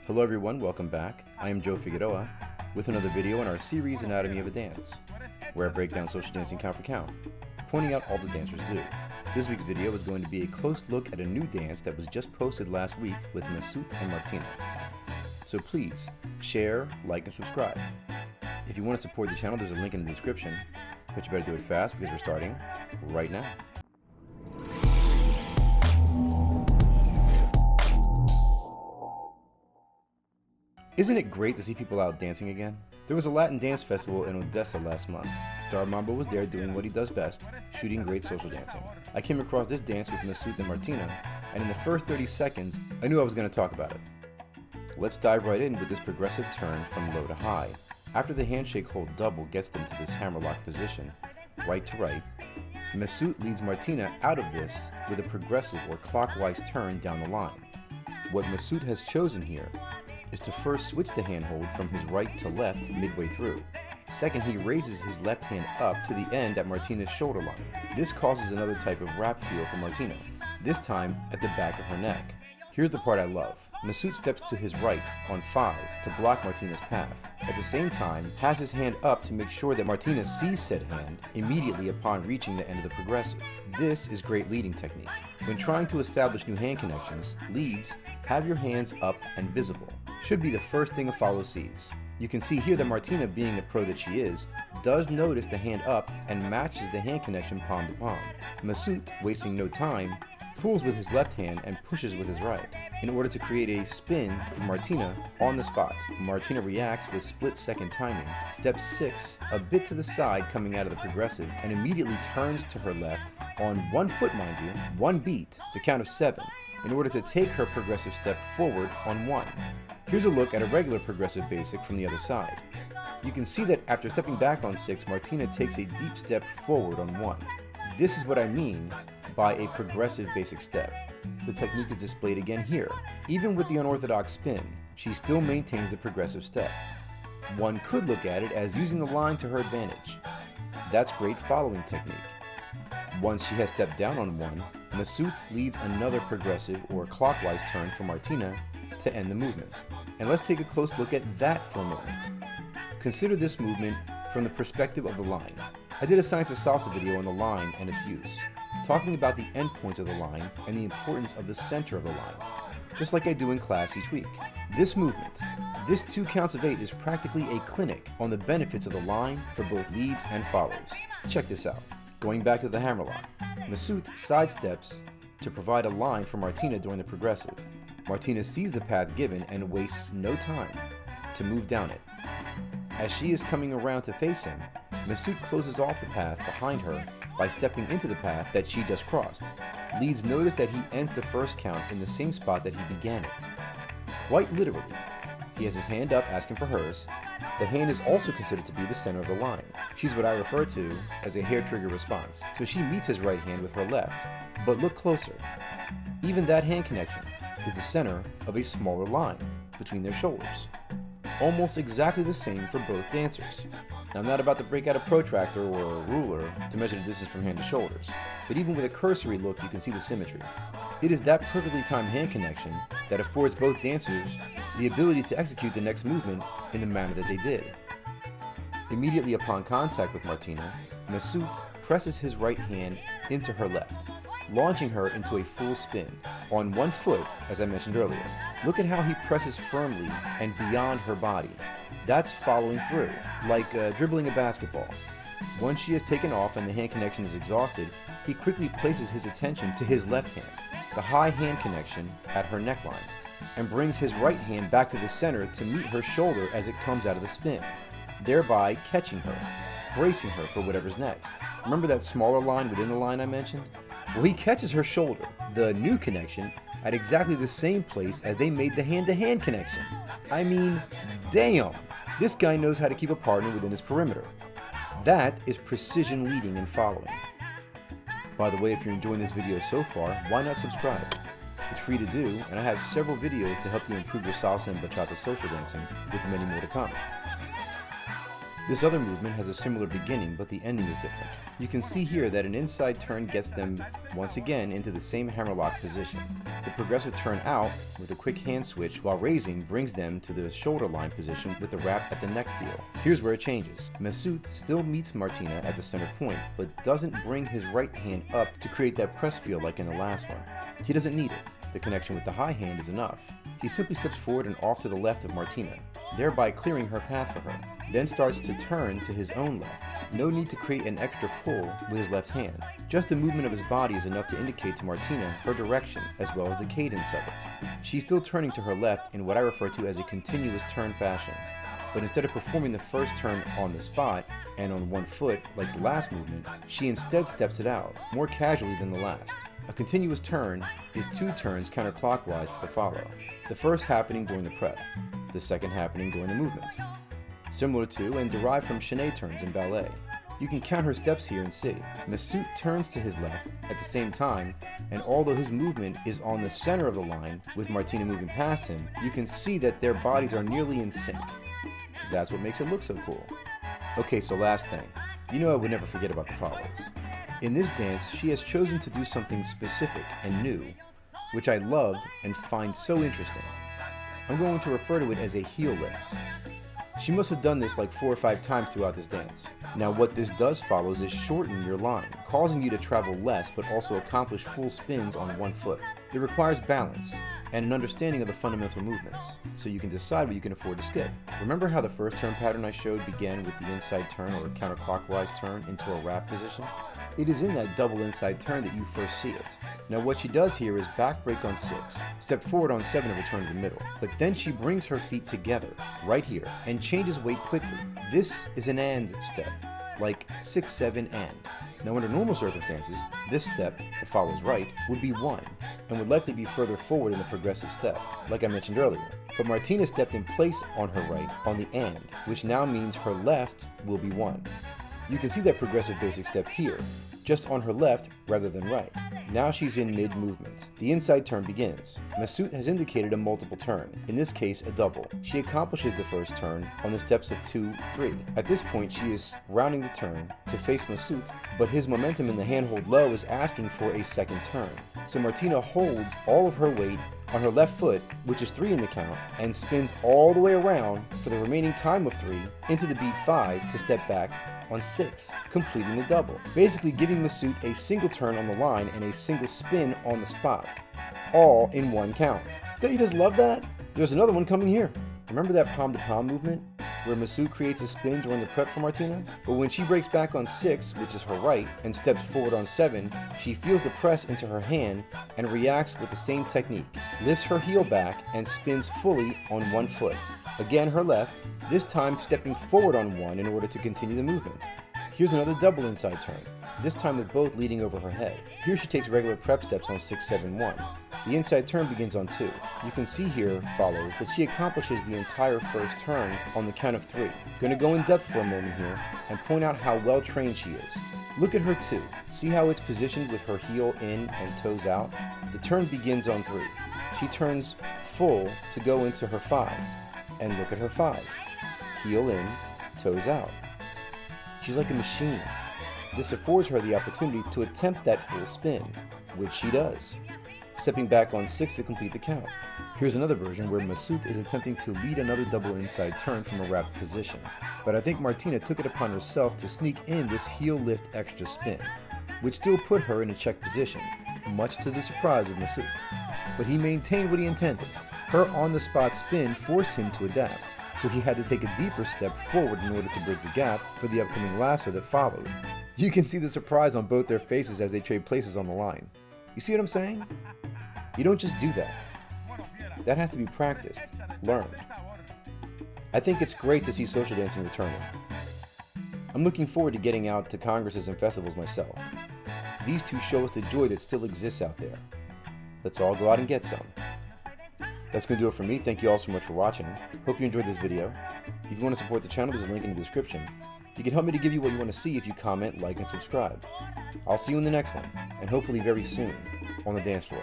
Hello everyone, welcome back. I am Joe Figueroa with another video in our series Anatomy of a Dance, where I break down social dancing count for count, pointing out all the dancers do. This week's video is going to be a close look at a new dance that was just posted last week with Mesut and Martina. So please, share, like, and subscribe. If you want to support the channel, there's a link in the description, but you better do it fast because we're starting right now. Isn't it great to see people out dancing again? There was a Latin dance festival in Odessa last month. Star Mambo was there doing what he does best, shooting great social dancing. I came across this dance with Mesut and Martina, and in the first 30 seconds, I knew I was going to talk about it. Let's dive right in with this progressive turn from low to high. After the handshake hold double gets them to this hammerlock position, right to right, Mesut leads Martina out of this with a progressive or clockwise turn down the line. What Mesut has chosen here is to first switch the handhold from his right to left midway through. Second, he raises his left hand up to the end at Martina's shoulder line. This causes another type of wrap feel for Martina, this time at the back of her neck. Here's the part I love. Mesut steps to his right on 5 to block Martina's path. At the same time, has his hand up to make sure that Martina sees said hand immediately upon reaching the end of the progressive. This is great leading technique. When trying to establish new hand connections, leads have your hands up and visible. Should be the first thing a follow sees. You can see here that Martina, being the pro that she is, does notice the hand up and matches the hand connection palm to palm. Mesut, wasting no time, pulls with his left hand and pushes with his right in order to create a spin for Martina on the spot. Martina reacts with split-second timing, steps 6 a bit to the side coming out of the progressive, and immediately turns to her left on 1 foot, mind you, 1 beat, the count of 7, in order to take her progressive step forward on 1. Here's a look at a regular progressive basic from the other side. You can see that after stepping back on 6, Martina takes a deep step forward on 1. This is what I mean by a progressive basic step. The technique is displayed again here. Even with the unorthodox spin, she still maintains the progressive step. One could look at it as using the line to her advantage. That's great following technique. Once she has stepped down on 1, Mesut leads another progressive or clockwise turn for Martina to end the movement. And let's take a close look at that for a moment. Consider this movement from the perspective of the line. I did a Science of Salsa video on the line and its use, talking about the endpoints of the line and the importance of the center of the line, just like I do in class each week. This movement, this 2 counts of 8, is practically a clinic on the benefits of the line for both leads and follows. Check this out. Going back to the hammerlock, Mesut sidesteps to provide a line for Martina during the progressive. Martina sees the path given and wastes no time to move down it. As she is coming around to face him, Mesut closes off the path behind her by stepping into the path that she just crossed. Leads notice that he ends the first count in the same spot that he began it. Quite literally, he has his hand up asking for hers. The hand is also considered to be the center of the line. She's what I refer to as a hair trigger response. So she meets his right hand with her left. But look closer. Even that hand connection is the center of a smaller line between their shoulders. Almost exactly the same for both dancers. Now, I'm not about to break out a protractor or a ruler to measure the distance from hand to shoulders, but even with a cursory look, you can see the symmetry. It is that perfectly timed hand connection that affords both dancers the ability to execute the next movement in the manner that they did. Immediately upon contact with Martina, Mesut presses his right hand into her left, launching her into a full spin on 1 foot, as I mentioned earlier. Look at how he presses firmly and beyond her body. That's following through, like dribbling a basketball. Once she has taken off and the hand connection is exhausted, he quickly places his attention to his left hand, the high hand connection at her neckline, and brings his right hand back to the center to meet her shoulder as it comes out of the spin, thereby catching her, bracing her for whatever's next. Remember that smaller line within the line I mentioned? Well, he catches her shoulder, the new connection, at exactly the same place as they made the hand-to-hand connection. I mean, damn! This guy knows how to keep a partner within his perimeter. That is precision leading and following. By the way, if you're enjoying this video so far, why not subscribe? It's free to do, and I have several videos to help you improve your salsa and bachata social dancing, with many more to come. This other movement has a similar beginning, but the ending is different. You can see here that an inside turn gets them once again into the same hammerlock position. The progressive turn out with a quick hand switch while raising brings them to the shoulder line position with the wrap at the neck feel. Here's where it changes. Mesut still meets Martina at the center point, but doesn't bring his right hand up to create that press feel like in the last one. He doesn't need it. The connection with the high hand is enough. He simply steps forward and off to the left of Martina, thereby clearing her path for her. Then starts to turn to his own left. No need to create an extra pull with his left hand. Just the movement of his body is enough to indicate to Martina her direction as well as the cadence of it. She's still turning to her left in what I refer to as a continuous turn fashion. But instead of performing the first turn on the spot and on one foot like the last movement, she instead steps it out, more casually than the last. A continuous turn is 2 turns counterclockwise for the follow, the first happening during the prep, the second happening during the movement. Similar to and derived from chaîné turns in ballet. You can count her steps here and see. Mesut turns to his left at the same time, and although his movement is on the center of the line, with Martina moving past him, you can see that their bodies are nearly in sync. That's what makes it look so cool. Okay, so last thing. You know I would never forget about the follows. In this dance, she has chosen to do something specific and new, which I loved and find so interesting. I'm going to refer to it as a heel lift. She must have done this like 4 or 5 times throughout this dance. Now what this does follows is shorten your line, causing you to travel less but also accomplish full spins on one foot. It requires balance and an understanding of the fundamental movements, so you can decide what you can afford to skip. Remember how the first turn pattern I showed began with the inside turn or counterclockwise turn into a wrap position? It is in that double inside turn that you first see it. Now what she does here is back break on 6, step forward on 7 and return to the middle. But then she brings her feet together, right here, and changes weight quickly. This is an and step, like 6, 7, and. Now under normal circumstances, this step, that follows right, would be 1, and would likely be further forward in the progressive step, like I mentioned earlier. But Martina stepped in place on her right on the and, which now means her left will be 1. You can see that progressive basic step here, just on her left rather than right. Now she's in mid-movement. The inside turn begins. Mesut has indicated a multiple turn, in this case a double. She accomplishes the first turn on the steps of 2, 3. At this point she is rounding the turn to face Mesut, but his momentum in the handhold low is asking for a second turn. So Martina holds all of her weight on her left foot, which is 3 in the count, and spins all the way around for the remaining time of 3 into the beat 5 to step back on 6, completing the double, basically giving Mesut a single turn on the line and a single spin on the spot, all in 1 count. Don't you just love that? There's another one coming here. Remember that palm-to-palm movement, where Mesut creates a spin during the prep for Martina? But when she breaks back on 6, which is her right, and steps forward on 7, she feels the press into her hand and reacts with the same technique, lifts her heel back and spins fully on 1 foot. Again her left, this time stepping forward on 1 in order to continue the movement. Here's another double inside turn, this time with both leading over her head. Here she takes regular prep steps on 6, 7, 1. The inside turn begins on 2. You can see here follows that she accomplishes the entire first turn on the count of 3. Going to go in depth for a moment here and point out how well trained she is. Look at her 2. See how it's positioned with her heel in and toes out? The turn begins on 3. She turns full to go into her 5. And look at her 5. Heel in, toes out. She's like a machine. This affords her the opportunity to attempt that full spin, which she does, stepping back on 6 to complete the count. Here's another version where Mesut is attempting to lead another double inside turn from a wrap position, but I think Martina took it upon herself to sneak in this heel lift extra spin, which still put her in a check position, much to the surprise of Mesut. But he maintained what he intended. Her on-the-spot spin forced him to adapt, so he had to take a deeper step forward in order to bridge the gap for the upcoming lasso that followed. You can see the surprise on both their faces as they trade places on the line. You see what I'm saying? You don't just do that. That has to be practiced, learned. I think it's great to see social dancing returning. I'm looking forward to getting out to congresses and festivals myself. These two show us the joy that still exists out there. Let's all go out and get some. That's going to do it for me. Thank you all so much for watching. Hope you enjoyed this video. If you want to support the channel, there's a link in the description. You can help me to give you what you want to see if you comment, like, and subscribe. I'll see you in the next one, and hopefully very soon, on the dance floor.